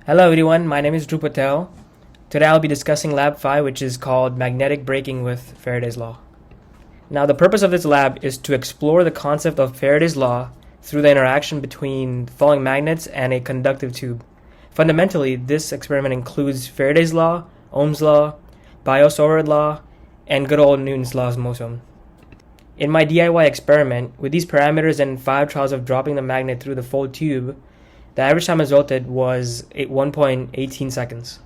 Hello everyone, my name is Dhruv Patel. Today I'll be discussing Lab 5, which is called Magnetic Braking with Faraday's Law. Now the purpose of this lab is to explore the concept of Faraday's Law through the interaction between falling magnets and a conductive tube. Fundamentally, this experiment includes Faraday's Law, Ohm's Law, Biot-Savart Law, and good old Newton's Laws of motion. In my DIY experiment, with these parameters and 5 trials of dropping the magnet through the full tube, the average time resulted was 1.18 seconds.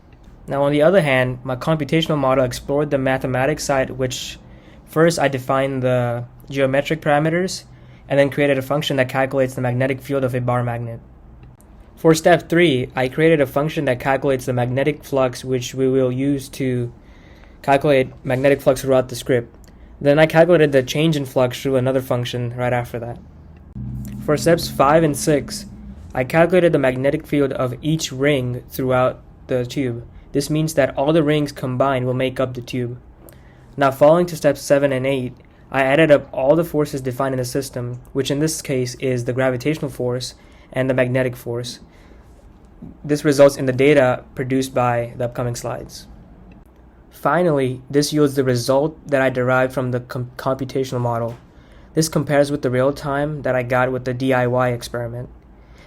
Now on the other hand, my computational model explored the mathematics side, which first I defined the geometric parameters and then created a function that calculates the magnetic field of a bar magnet. For step 3, I created a function that calculates the magnetic flux, which we will use to calculate magnetic flux throughout the script. Then I calculated the change in flux through another function right after that. For steps 5 and 6, I calculated the magnetic field of each ring throughout the tube. This means that all the rings combined will make up the tube. Now following to steps 7 and 8, I added up all the forces defined in the system, which in this case is the gravitational force and the magnetic force. This results in the data produced by the upcoming slides. Finally, this yields the result that I derived from the computational model. This compares with the real time that I got with the DIY experiment.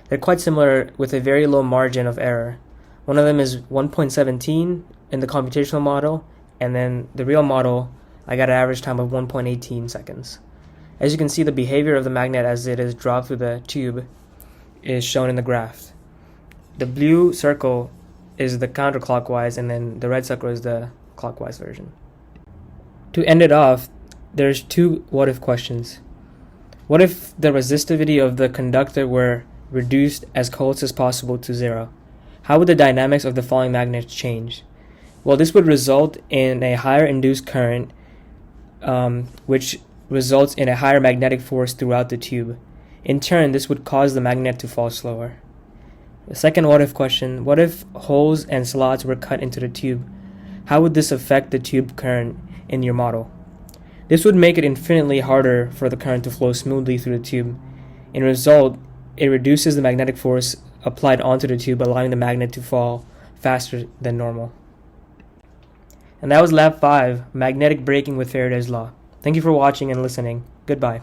They're quite similar with a very low margin of error. One of them is 1.17 in the computational model, and then the real model, I got an average time of 1.18 seconds. As you can see, the behavior of the magnet as it is dropped through the tube is shown in the graph. The blue circle is the counterclockwise, and then the red circle is the clockwise version. To end it off, there's 2 what-if questions. What if the resistivity of the conductor were reduced as close as possible to 0? How would the dynamics of the falling magnets change? Well, this would result in a higher induced current, which results in a higher magnetic force throughout the tube. In turn, this would cause the magnet to fall slower. The second what-if question, what if holes and slots were cut into the tube? How would this affect the tube current in your model? This would make it infinitely harder for the current to flow smoothly through the tube. In result, it reduces the magnetic force applied onto the tube, allowing the magnet to fall faster than normal. And that was Lab 5, Magnetic Braking with Faraday's Law. Thank you for watching and listening. Goodbye.